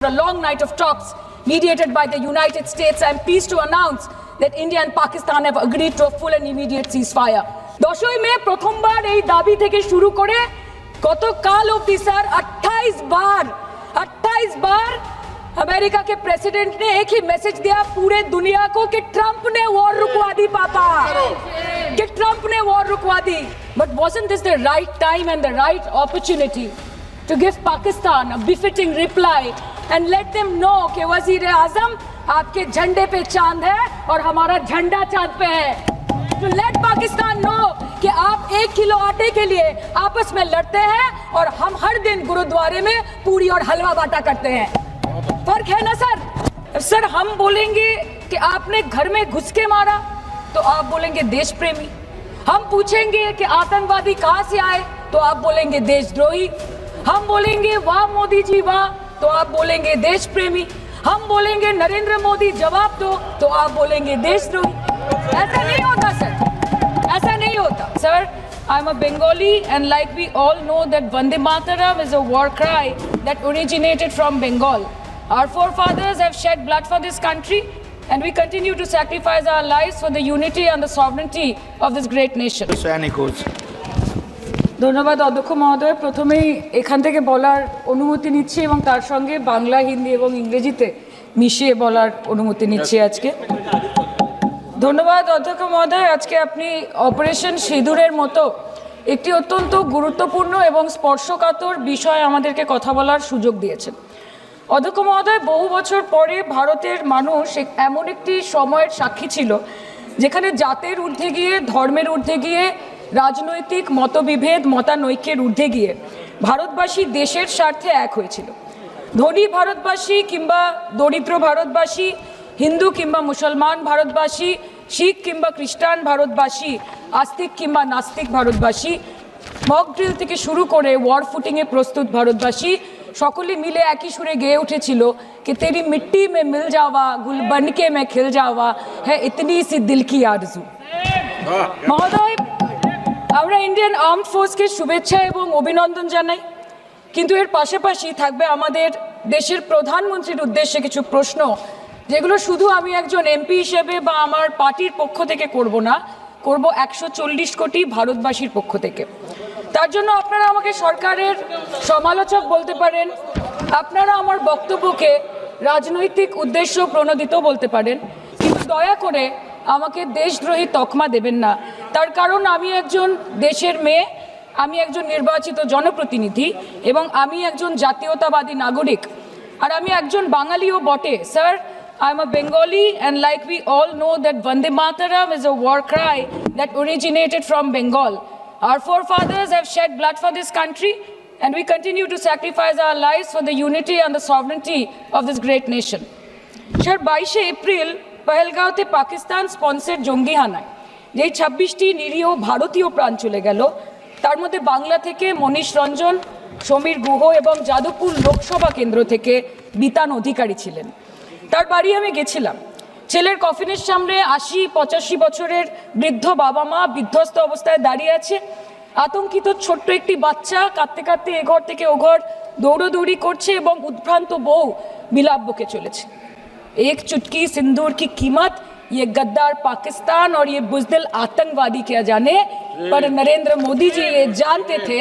A long night of talks mediated by the United States. I am pleased to announce that India and Pakistan have agreed to a full and immediate ceasefire. 10ই মে প্রথমবার এই দাবি থেকে শুরু করে গতকাল অবধি sir 28 बार America के president ने एक ही मैसेज दिया पूरे दुनिया को कि ट्रंप ने वॉर रुकवा दी पापा, कि ट्रंप ने वॉर रुकवा दी. But wasn't this the right time and the right opportunity to give Pakistan a befitting reply and let them know कि वजीर आजम आपके झंडे पे चांद है और हमारा झंडा चांद पे है. To let Pakistan know कि आप 1 किलो आटे के लिए आपस में लड़ते हैं और हम हर दिन गुरुद्वारे में पूरी और हलवा बांटा करते हैं. फर्क है ना सर? सर हम बोलेंगे कि आपने घर में घुस के मारा तो आप बोलेंगे देश प्रेमी. हम पूछेंगे कि आतंकवादी कहां से आए तो आप बोलेंगे देशद्रोही. हम बोलेंगे वाह मोदी जी वाह तो आप बोलेंगे देश प्रेमी. हम बोलेंगे नरेंद्र मोदी जवाब दो तो आप बोलेंगे देशद्रोही. ऐसा नहीं होता सर, ऐसा नहीं होता sir. I'm a Bengali and like we all know that Vande Mataram is a war cry that originated from Bengal. Our forefathers have shed blood for this country and we continue to sacrifice our lives for the unity and the sovereignty of this great nation. ধন্যবাদ অধ্যক্ষ মহোদয়. প্রথমেই এখান থেকে বলার অনুমতি নিচ্ছি এবং তার সঙ্গে বাংলা, হিন্দি এবং ইংরেজিতে মিশিয়ে বলার অনুমতি নিচ্ছি আজকে. ধন্যবাদ অধ্যক্ষ মহোদয়. আজকে আপনি অপারেশন সিঁদুরের মতো একটি অত্যন্ত গুরুত্বপূর্ণ এবং স্পর্শকাতর বিষয় আমাদেরকে কথা বলার সুযোগ দিয়েছেন. অধ্যক্ষ মহোদয়, বহু বছর পরে ভারতের মানুষ এমন একটি সময়ের সাক্ষী ছিল যেখানে জাতের ঊর্ধ্বে গিয়ে, ধর্মের ঊর্ধ্বে গিয়ে, রাজনৈতিক মতবিভেদ, মতানৈক্যের ঊর্ধ্বে গিয়ে ভারতবাসী দেশের স্বার্থে এক হয়েছিল. ধনী ভারতবাসী কিংবা দরিদ্র ভারতবাসী, হিন্দু কিংবা মুসলমান ভারতবাসী, শিখ কিংবা খ্রিস্টান ভারতবাসী, আস্তিক কিংবা নাস্তিক ভারতবাসী, মক ড্রিল থেকে শুরু করে ওয়ার ফুটিংয়ে প্রস্তুত ভারতবাসী সকলে মিলে একই সুরে গেয়ে উঠেছিল कि तेरी मिट्टी में मिल जावा गुल बनके मैं खिल जावा है इतनी सी दिल की आरज़ू. মহোদয়, আমরা ইন্ডিয়ান আর্মড ফোর্সকে শুভেচ্ছা এবং অভিনন্দন জানাই, কিন্তু এর পাশাপাশি থাকবে আমাদের দেশের প্রধানমন্ত্রীর উদ্দেশ্যে কিছু প্রশ্ন যেগুলো শুধু আমি একজন এমপি হিসেবে বা আমার পার্টির পক্ষ থেকে করব না, করব 140 কোটি ভারতবাসীর পক্ষ থেকে. তার জন্য আপনারা আমাকে সরকারের সমালোচক বলতে পারেন, আপনারা আমার বক্তব্যকে রাজনৈতিক উদ্দেশ্য প্রণোদিত বলতে পারেন, কিন্তু দয়া করে আমাকে দেশদ্রোহী তকমা দেবেন না. তার কারণ আমি একজন দেশের মেয়ে, আমি একজন নির্বাচিত জনপ্রতিনিধি এবং আমি একজন জাতীয়তাবাদী নাগরিক, আর আমি একজন বাঙালিও বটে. Sir, I'm a Bengali and like we all know that Vande Mataram is a war cry that originated from Bengal. Our forefathers have shed blood for this country and we continue to sacrifice our lives for the unity and the sovereignty of this great nation. Sir, 22 April পহেলগাঁওতে Pakistan sponsor জঙ্গি হানায় যেই 26টি নিরীহ ভারতীয় প্রাণ চলে গেল, তার মধ্যে বাংলা থেকে মনীষ রঞ্জন, সমীর গুহ এবং যাদবপুর লোকসভা কেন্দ্র থেকে বিতান অধিকারী ছিলেন. তার বাড়ি আমি গেছিলাম. ছেলের কফিনের সামনে 80-85 বছরের বৃদ্ধ বাবা মা বিধ্বস্ত অবস্থায় দাঁড়িয়ে আছে. আতঙ্কিত ছোট্ট একটি বাচ্চা কাঁদতে কাঁদতে এ ঘর থেকে ও ঘর দৌড়দৌড়ি করছে এবং উদ্ভ্রান্ত বউ বিলাপ বকে চলেছে. एक चुटकी सिंदूर की कीमत ये गद्दार पाकिस्तान और ये बुज़दिल आतंकवादी क्या जाने, पर नरेंद्र मोदी जी ये जानते थे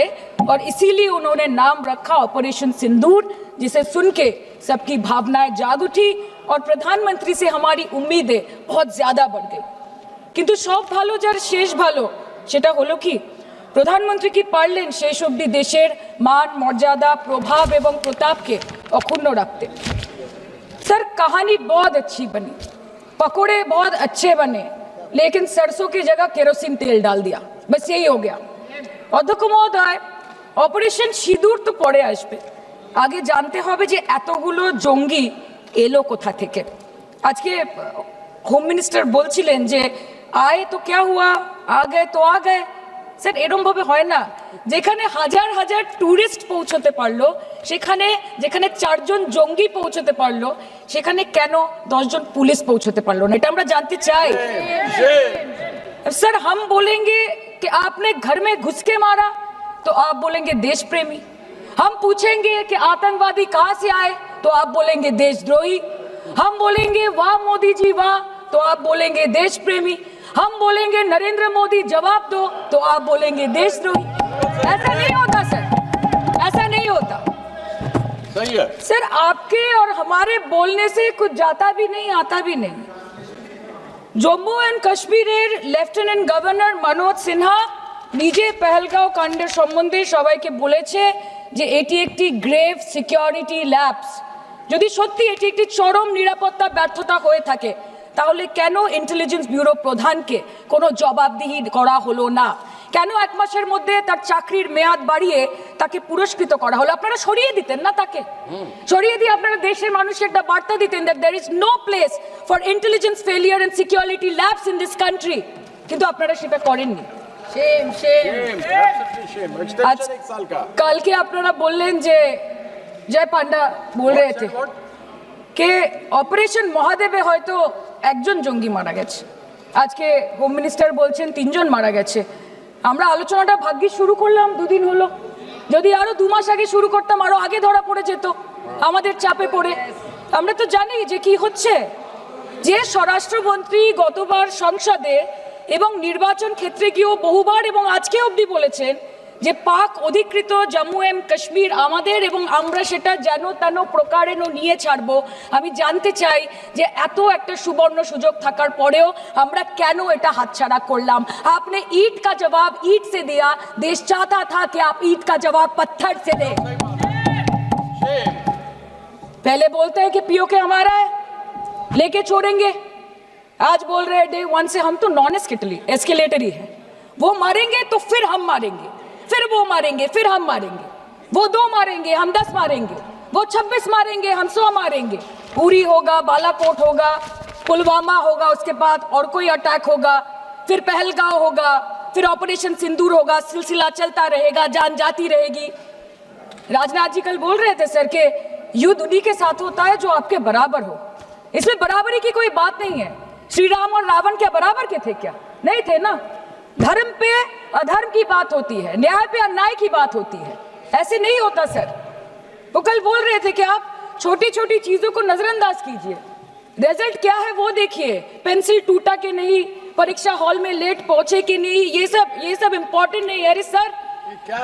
और इसीलिए उन्होंने नाम रखा ऑपरेशन सिंदूर, जिसे सुन के सबकी भावनाएं जाग उठी और प्रधानमंत्री से हमारी उम्मीदें बहुत ज़्यादा बढ़ गई. किंतु सब भालो जार शेष भालो सेटा हलो कि प्रधानमंत्री की पारलेन शेष अब्दि देशेर मान, मर्यादा, प्रभाव एवं प्रताप के अक्षुण्ण रखते. सर, कहानी बहुत अच्छी बनी, पकोड़े बहुत अच्छे बने, लेकिन सरसों की जगह केरोसिन तेल डाल दिया, बस यही हो गया. অধ্যক্ষ মহোদয়, অপারেশন সিঁদুর তো পরে আসবে, আগে জানতে হবে যে এতগুলো জঙ্গি এলো কোথা থেকে. আজকে হোম মিনিস্টার বলছিলেন যে আয়ে তো ক্যা হুয়া, আ গয়ে তো আ গয়ে. স্যার, এরমভাবে হয় না. যেখানে হাজার হাজার ট্যুরিস্ট পৌঁছতে পারলো, সেখানে যেখানে 4 জন জঙ্গি পৌঁছতে পারলো, সেখানে কেন 10 জন পুলিশ পৌঁছতে পারলো না? এটা আমরা জানতে চাই. স্যার, हम बोलेंगे कि आपने घर में घुस के मारा तो आप बोलेंगे देश प्रेमी. हम पूछेंगे कि आतंकवादी कहां से आए तो आप बोलेंगे देशद्रोही, हम बोलेंगे वाह मोदी जी वाह तो आप बोलेंगे देश प्रेमी, हम बोलेंगे नरेंद्र मोदी जवाब दो तो आप बोलेंगे देशद्रोही। ऐसा नहीं होता सर, ऐसा नहीं होता। सही है सर, आपके और हमारे बोलने से कुछ जाता भी नहीं आता भी नहीं। জম্মু অ্যান্ড কাশ্মীরের লেফটেন্যান্ট গভর্নর মনোজ সিনহা নিজে পেহেলগাঁও কাণ্ডের সম্বন্ধে সবাইকে বলেছে যে এটি একটি গ্রেভ সিকিউরিটি ল্যাপস। যদি সত্যি এটি একটি চরম নিরাপত্তা ব্যর্থতা হয়ে থাকে তাহলে কেন ইন্টেলিজেন্স ব্যুরো প্রধানকে কোনো জবাবদিহি করা হলো না? কেন এক মাসের মধ্যে তার চাকরির মেয়াদ বাড়িয়ে তাকে পুরস্কৃত করা হলো? আপনারা সরিয়ে দিতেন না তাকে? সরিয়ে দিয়ে আপনারা দেশের মানুষকে একটা বার্তা দিতেন that there is no place for intelligence failure and security lapse in this country, কিন্তু আপনারা সেটা করেননি। शेम शेम एक्सटेंशन 1 साल का। কালকে আপনারা বললেন যে জয় পান্ডা বল रहे थे कि অপারেশন মহাদেবে হয়তো একজন জঙ্গি মারা গেছে, আজকে হোম মিনিস্টার বলছেন 3 জন মারা গেছে। আমরা আলোচনাটা ভাগ্যিস শুরু করলাম 2 দিন হলো, যদি আরো 2 মাস আগে শুরু করতাম আরো আগে ধরা পড়ে যেত আমাদের চাপে পড়ে। আমরা তো জানি যে কি হচ্ছে, যে স্বরাষ্ট্রমন্ত্রী গতবার সংসদে এবং নির্বাচন ক্ষেত্রে গিয়েও বহুবার এবং আজকে অবধি বলেছেন যে পাক অধিকৃত জম্মু এন্ড কাশ্মীর আমাদের এবং আমরা সেটা যেন তেন প্রকারেণ নিয়ে ছাড়বো। আমি জানতে চাই যে এত একটা সুবর্ণ সুযোগ থাকার পরেও আমরা কেন এটা হাতছাড়া করলাম? आपने ईंट का जवाब ईंट से दिया, देश चाहता था कि आप ईंट का जवाब पत्थर से दें। पहले बोलते हैं कि पीओके हमारा है लेके छोड़ेंगे, आज बोल रहे हैं डे 1 से हम तो नॉन एस्केलेटर ही है, वो मारेंगे तो फिर हम मारेंगे, फिर वो मारेंगे, फिर हम मारेंगे, वो 2 मारेंगे हम 10 मारेंगे, वो 26 मारेंगे हम 100 मारेंगे। उरी होगा, बालाकोट होगा, पुलवामा होगा, उसके बाद और कोई अटैक होगा, फिर पहलगांव होगा, फिर ऑपरेशन सिंदूर होगा, सिलसिला चलता रहेगा, जान जाती रहेगी। राजनाथ जी कल बोल रहे थे सर के युद्ध उन्हीं के साथ होता है जो आपके बराबर हो, इसमें बराबरी की कोई बात नहीं है। श्री राम और रावण क्या बराबर के थे क्या? नहीं थे ना। धर्म पे अधर्म की बात होती है, न्याय पे अन्याय की बात होती है, ऐसे नहीं होता सर। वो कल बोल रहे थे कि आप छोटी छोटी चीजों को नजरअंदाज कीजिए, रिजल्ट क्या है वो देखिए, पेंसिल टूटा कि नहीं, परीक्षा हॉल में लेट पहुंचे कि नहीं, ये सब इम्पोर्टेंट नहीं है। अरे सर,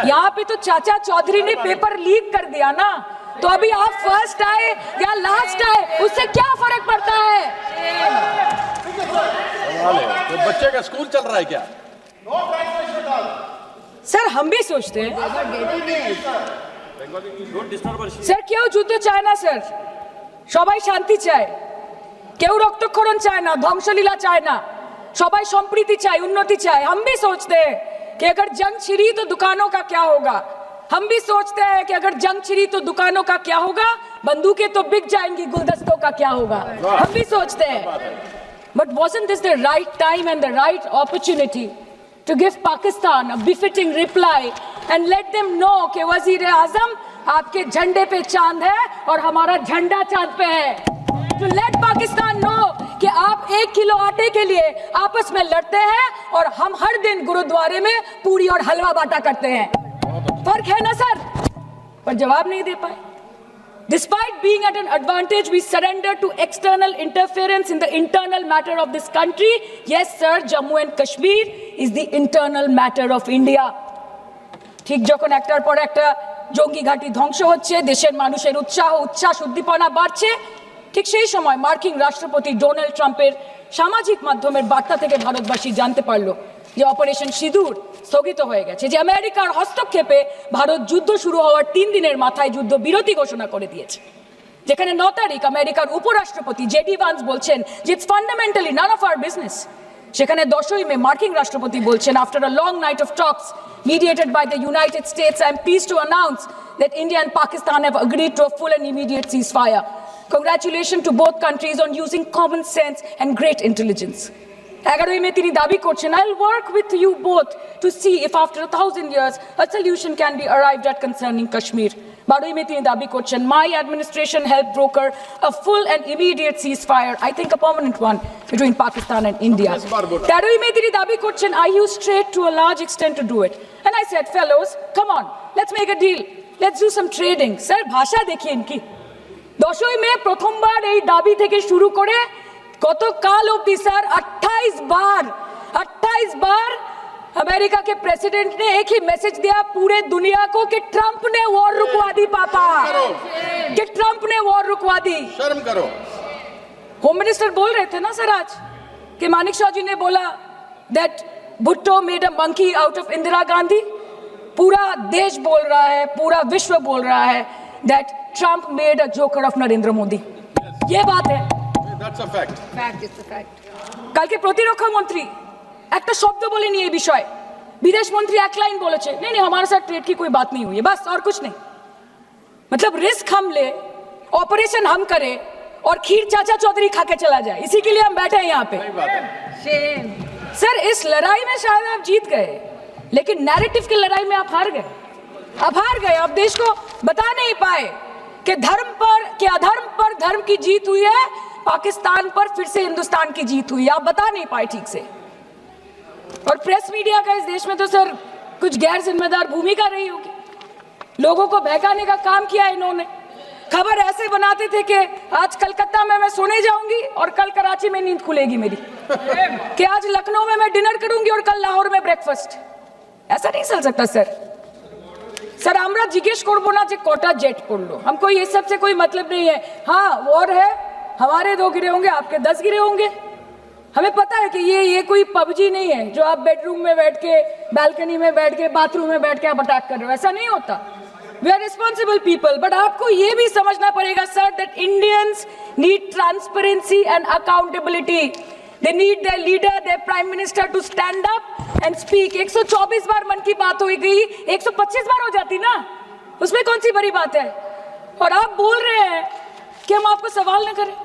यहाँ पे तो चाचा चौधरी ने पेपर लीक कर दिया ना, तो अभी आप फर्स्ट आए या लास्ट आए उससे क्या फर्क पड़ता है? तो बच्चे का स्कूल चल रहा है क्या? सर हम भी सोचते हैं স্যার কেউ যুদ্ধ চায় না স্যার, সবাই শান্তি চায়, কেউ রক্তক্ষরণ চায় না, ধ্বংসলীলা চায় না, সবাই সম্প্রীতি চায়, উন্নতি চায়। हम भी सोचते हैं कि अगर जंग छिड़ी तो दुकानों का क्या होगा, हम भी सोचते हैं कि अगर जंग छिड़ी तो दुकानों का क्या होगा, बंदूकें तो बिक जाएंगी, गुलदस्तों का क्या होगा, हम भी सोचते हैं। But wasn't this the right time and the right opportunity to give Pakistan a befitting reply and let them know कि वज़ीर-ए-आज़म आपके झंडे पे चांद है और हमारा झंडा चांद पे है। To let Pakistan know कि आप 1 किलो आटे के लिए आपस में लड़ते हैं और हम हर दिन गुरुद्वारे में पूरी और हलवा बांटा करते हैं। फर्क है ना सर? पर जवाब नहीं दे पाए। Despite being at an advantage, we surrender to external interference in the internal matter of this country. Yes, sir, Jammu and Kashmir is the internal matter of India. ঠিক যখন একটার পর একটা জঙ্গি ঘাঁটি ধ্বংস হচ্ছে, দেশের মানুষের উচ্ছ্বাস উদ্দীপনা বাড়ছে, ঠিক সেই সময় মার্কিন রাষ্ট্রপতি ডোনাল্ড ট্রাম্পের সামাজিক মাধ্যমের বার্তা থেকে ভারতবাসী জানতে পারলো যে অপারেশন সিঁদুর স্থগিত হয়ে গেছে, যে আমেরিকার হস্তক্ষেপে ভারত যুদ্ধ শুরু হওয়ার 3 দিনের মাথায় যুদ্ধ বিরতি ঘোষণা করে দিয়েছে, যেখানে 9 তারিখ আমেরিকার উপরাষ্ট্রপতি জেডি ভান্স বলছেন যে it's fundamentally none of our business. সেখানে 10ই মে মার্কিন রাষ্ট্রপতি বলছেন, after a long night of talks mediated by the United States, I am pleased to announce that India and Pakistan have agreed to a full and immediate ceasefire. Congratulations to both countries on using common sense and great intelligence. 11ই মে তিনি দাবি করছেন, I'll work with you both to see if after 1000 years a solution can be arrived at concerning Kashmir. 12ই মে তিনি দাবি করছেন, my administration helped broker a full and immediate ceasefire, I think a permanent one, between Pakistan and India. 13ই মে তিনি দাবি করছেন, I used trade to a large extent to do it. And I said, fellows, come on, let's make a deal. Let's do some trading. Sir, भाषा देखिए इनकी, 10ই মে প্রথমবার এই দাবি থেকে শুরু করে গতকাল অবধি স্যার 28 बार अमेरिका के प्रेसिडेंट ने एक ही मैसेज दिया पूरे दुनिया को कि ट्रंप ने वॉर रुकवा दी पापा, कि ट्रंप ने वॉर रुकवा दी। शर्म करो। होम मिनिस्टर बोल रहे थे ना सर आज कि मानिक शाह जी ने बोला that Bhutto made a monkey out of Indira Gandhi. पूरा देश बोल रहा है, पूरा विश्व बोल रहा है that Trump made a joker of Narendra Modi. ये बात है, That's a fact. Fact is the fact. কালকে প্রতিরক্ষা মন্ত্রী একটা শব্দ বলেনি এই বিষয়ে, विदेश मंत्री एक लाइन बोले नहीं नहीं हमारे साथ ट्रेड की कोई बात नहीं हुई है, बस और कुछ नहीं। मतलब रिस्क हम ले, ऑपरेशन हम करें और खीर चाचा चौधरी खा के चला जाए, इसी के लिए हम बैठे हैं यहाँ पे। सर इस लड़ाई में शायद आप जीत गए, लेकिन नैरेटिव की लड़ाई में आप हार गए। आप देश को बता नहीं पाए कि धर्म पर कि अधर्म पर धर्म की जीत हुई है, पाकिस्तान पर फिर से हिंदुस्तान की जीत हुई है, आप बता नहीं पाए ठीक से। और प्रेस मीडिया का इस देश में तो सर कुछ गैर जिम्मेदार भूमिका रही होगी, लोगों को बहकाने का काम किया इन्होंने। खबर ऐसे बनाते थे कि आज कलकत्ता में मैं सोने जाऊंगी और कल कराची में नींद खुलेगी मेरी, कि आज लखनऊ में मैं डिनर करूंगी और कल लाहौर में ब्रेकफास्ट। ऐसा नहीं चल सकता सर। सर আমরা জিজ্ঞেস করব না যে কটা জেট পড়লো, हमको ये सब से कोई मतलब नहीं है। हाँ वॉर है, हमारे 2 गिरे होंगे, आपके 10 गिरे होंगे। हमें पता है कि ये कोई पबजी नहीं है जो आप बेडरूम में बैठ के, बालकनी में बैठ के, बाथरूम में बैठ के आप अटैक कर रहे हो, ऐसा नहीं होता। We are responsible people, but आपको ये भी समझना पड़ेगा sir that Indians need transparency and accountability. They need their leader, their prime minister to stand up and speak. 124 बार मन की बात हो गई, 125 बार हो जाती ना, उसमें कौन सी बड़ी बात है। और आप बोल रहे हैं कि हम आपको सवाल न करें।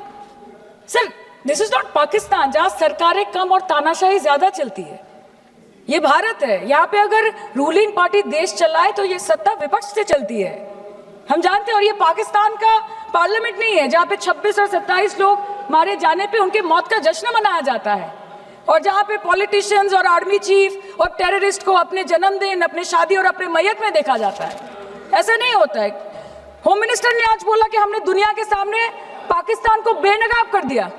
Sir this is not Pakistan जहां सरकारें कम और तानाशाही ज्यादा चलती है, ये भारत है। यहाँ पे अगर रूलिंग पार्टी देश चलाए तो ये सत्ता विपक्ष से चलती है, हम जानते हैं। और ये पाकिस्तान का पार्लियामेंट नहीं है जहाँ पे 26 और 27 लोग मारे जाने पे उनके मौत का जश्न मनाया जाता है, और जहाँ पे पॉलिटिशियंस और आर्मी चीफ और टेररिस्ट को अपने जन्मदिन, अपने शादी और अपने मैयत में देखा जाता है। ऐसा नहीं होता है। होम मिनिस्टर ने आज बोला कि हमने दुनिया के सामने पाकिस्तान को बेनकाब कर दिया,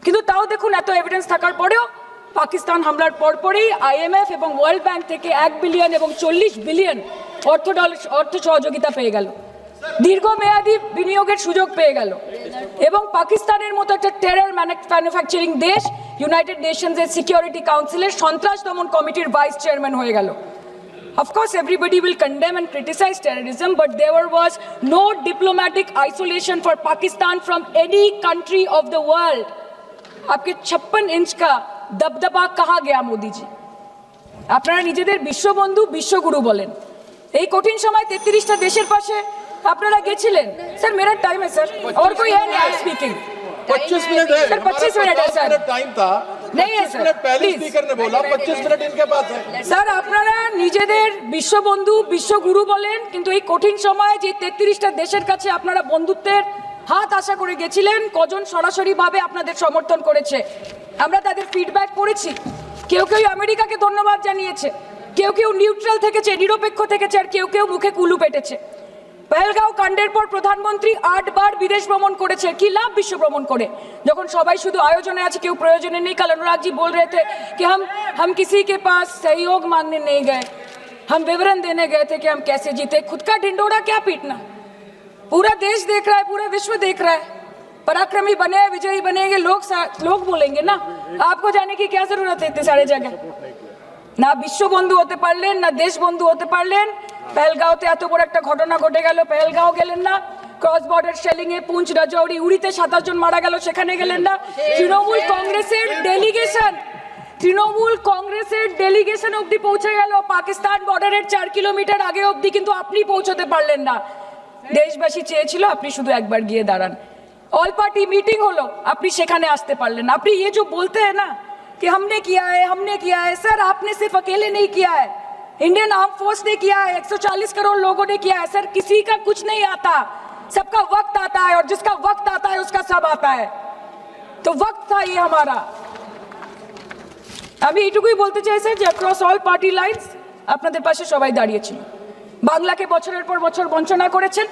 কিন্তু তাও দেখুন এত এভিডেন্স থাকার পরেও পাকিস্তান হামলার পরপরই আইএমএফ এবং ওয়ার্ল্ড ব্যাংক থেকে 1 বিলিয়ন এবং 40 বিলিয়ন অর্থ সহযোগিতা পেয়ে গেল, দীর্ঘমেয়াদী বিনিয়োগের সুযোগ পেয়ে গেল, এবং পাকিস্তানের মতো একটা টেরর ম্যানুফ্যাকচারিং দেশ ইউনাইটেড নেশনসের সিকিউরিটি কাউন্সিলের সন্ত্রাস দমন কমিটির ভাইস চেয়ারম্যান হয়ে গেল। Of course, everybody will condemn and criticize terrorism, but there was no diplomatic isolation for Pakistan from any country of the world. आपके 56 इंच का दबदबा कहाँ गया मोदी जी? আপনারা নিজেদের বিশ্ববন্ধু বিশ্বগুরু বলেন, এই কঠিন সময় 33টা দেশের পাশে আপনারা গেছিলেন। স্যার मेरा टाइम है सर, और कोई है नहीं स्पीकिंग। 25 मिनट है सर, 25 मिनट है सर, टाइम था। नहीं है सर, पहले स्पीकर ने बोला 25 मिनट इनके पास है। স্যার আপনারা নিজেদের বিশ্ববন্ধু বিশ্বগুরু বলেন, কিন্তু এই কঠিন সময়ে যে 33টা দেশের কাছে আপনারা বন্ধুত্বের হাত আশা করে গেছিলেন, কজন সরাসরি ভাবে আপনাদের সমর্থন করেছে আমরা তাদের ফিডব্যাক পড়েছি। কেউ কেউ আমেরিকাকে ধন্যবাদ জানিয়েছে, কেউ কেউ নিউট্রাল থেকেছে, নিরপেক্ষ থেকেছে, আর কেউ কেউ মুখে কুলু পেটেছে। पहलगांव कांडेर पर प्रधानमंत्री 8 बार विदेश भ्रमण करेছে, কি লাভ বিশ্ব ভ্রমণ করে যখন সবাই শুধু আয়োজনে আছে, কেউ প্রয়োজনে নেই। कल अनुराग जी बोल रहे थे कि हम किसी के पास सहयोग मांगने नहीं गए, हम विवरण देने गए थे कि हम कैसे जीते। खुद का ढिंडोरा क्या पीटना, पूरा देश देख रहा है, पूरा विश्व देख रहा है। पराक्रमी बने, विजयी बनेंगे लोग बोलेंगे ना, आपको जाने की क्या जरूरत है इतने सारे जगह। ना विश्व बंधु होते पारलेन, ना देश बंधु होते पारलेन। पहलगांवते एत बड़ একটা ঘটনা ঘটে গেল, पहलगांव গেলেন না। ক্রস বর্ডার শেলিং এ পুঞ্চ, রাজৌরি, উড়িতে 27 জন মারা গেল, সেখানে গেলেন না। তৃণমূল কংগ্রেসের ডেলিগেশন অবধি পৌঁছে গেল পাকিস্তান বর্ডারের 4 কিলোমিটার আগে অবধি, কিন্তু আপনি পৌঁছতে পারলেন না। দেশবাসী চেয়েছিল আপনি শুধু একবার গিয়ে দাঁড়ান। ऑल पार्टी मीटिंग হলো, আপনি সেখানে আসতে পারলেন না। আপনি ये जो बोलते हैं ना कि हमने किया है, सर आपने सिर्फ अकेले नहीं किया है, इंडियन आर्म फोर्स ने किया है, 140 करोड़ लोगों ने किया है। सर किसी का कुछ नहीं आता, सबका वक्त आता है, और जिसका वक्त आता है उसका सब आता है। तो वक्त था ये हमारा। আমি এইটুকুই বলতে চাই স্যার যে অ্যাক্রস অল পার্টি লাইনস আপনাদের পাশে সবাই দাঁড়িয়েছিল। বাংলাকে বছরের পর বছর বঞ্চনা করেছেন,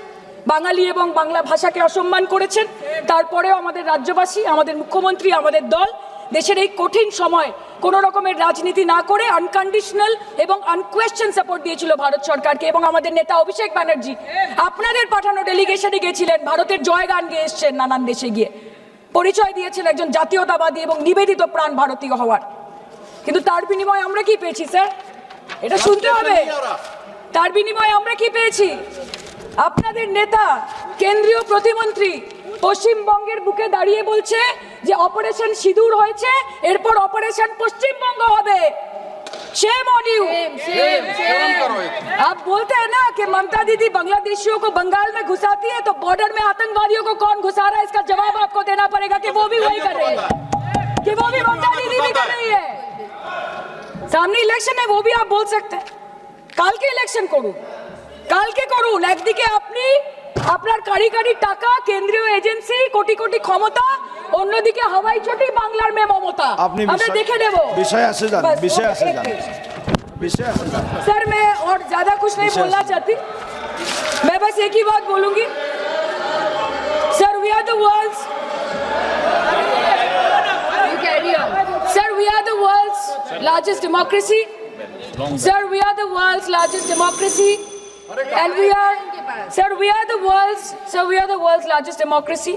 বাঙালি এবং বাংলা ভাষাকে অসম্মান করেছেন। তারপরেও আমাদের রাজ্যবাসী, আমাদের মুখ্যমন্ত্রী, আমাদের দল দেশের এই কঠিন সময় কোনো রকমের রাজনীতি না করে আনকন্ডিশনাল এবং আনকোয়েশ্চেন সাপোর্ট দিয়েছিল ভারত সরকারকে। এবং আমাদের নেতা অভিষেক ব্যানার্জি আপনাদের পাঠানো ডেলিগেশনে গেছিলেন, ভারতের জয়গান গেয়ে এসছেন, নানান দেশে গিয়ে পরিচয় দিয়েছেন একজন জাতীয়তাবাদী এবং নিবেদিত প্রাণ ভারতীয় হওয়ার। কিন্তু তার বিনিময়ে আমরা কি পেয়েছি স্যার? এটা শুনতে হবে। তার বিনিময়ে আমরা কি পেয়েছি? আপনাদের নেতা কেন্দ্রীয় প্রতিমন্ত্রী পশ্চিমবঙ্গের বুকে দাঁড়িয়ে বলছে যে অপারেশন সিঁদুর হয়েছে, এরপর অপারেশন পশ্চিমবঙ্গ হবে। Shame on you. आप बोलते हैं ना कि ममता दीदी बांग्लादेशियों को बंगाल में घुसाती है, तो बॉर्डर में आतंकवादियों को कौन घुसा रहा है, इसका जवाब आपको देना पड़ेगा कि वो भी वही कर रहे हैं, कि वो भी ममता दीदी भी कर रही है। सामने इलेक्शन है, वो भी आप बोल सकते हैं। কালকে ইলেকশন করুন, কালকে করুন। একদিকে আপনি আপনার কারি কারি টাকা, কেন্দ্রীয় এজেন্সি, কোটি কোটি ক্ষমতা, অন্যদিকে হাওয়াই চটি বাংলার মে মমতা। আমরা দেখে নেব। বিষয় আসে যান, বিষয় আসে যান, বিষয় আসে যান। सर मैं और ज्यादा कुछ नहीं बोलना चाहती, मैं बस एक ही बात बोलूंगी। Sir we are the world's, sir we are the world's largest democracy, sir we are the world's largest democracy, and we are the world's largest democracy,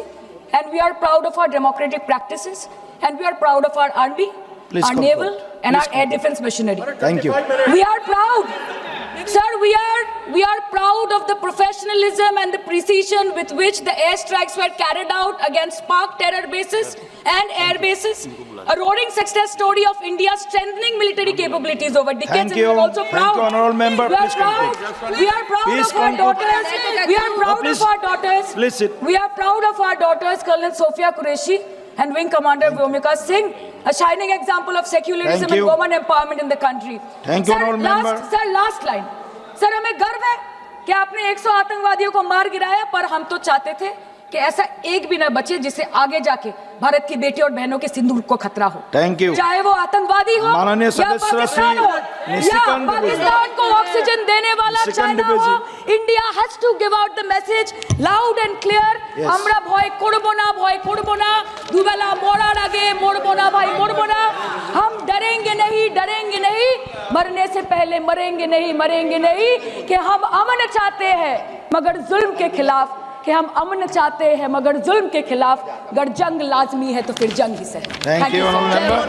and we are proud of our democratic practices, and we are proud of our army, Please our conclude. naval, and our air defense machinery. Thank you. We are proud, sir. We are proud of the professionalism and the precision with which the airstrikes were carried out against Pak terror bases and air bases. A roaring success story of India's strengthening military capabilities over decades. Thank And you. we are also Thank proud. you, honorable member. We are Please proud. conclude. We are proud Please of our conclude. daughters. We are proud please. of our daughters. Please sit. We are proud of our daughters, Colonel Sophia Qureshi and Wing Commander Vyomika Singh, a shining example of secularism Thank and you. women empowerment in the country. Thank you, honorable member. Sir, last line. Sir हमें गर्व है कि आपने 100 आतंकवादियों को मार गिराया, पर हम तो चाहते थे कि ऐसा एक भी ना बचे जिससे आगे जाके भारत की बेटी और बहनों के सिंदूर को खतरा हो। Thank you. चाहे वो आतंकवादी हो माननीय या सदस्य पाकिस्तान श्री हो या निशिकांत पाकिस्तान को ऑक्सीजन देने वाला निशिकांत चाइना हो, India has to give out the message loud and clear. Yes. আমরা ভয় করব না, ভয় করব না, দুবেলা মরার আগে মরবো না ভাই, মরবো না। हम डरेंगे नहीं, डरेंगे नहीं, मरने से पहले मरेंगे नहीं, मरेंगे नहीं, कि हम अमन चाहते हैं मगर जुल्म के खिलाफ, कि हम अमन चाहते हैं मगर जुल्म के खिलाफ। अगर जंग लाजमी है तो फिर जंग ही सही। Thank you, sir. honorable member.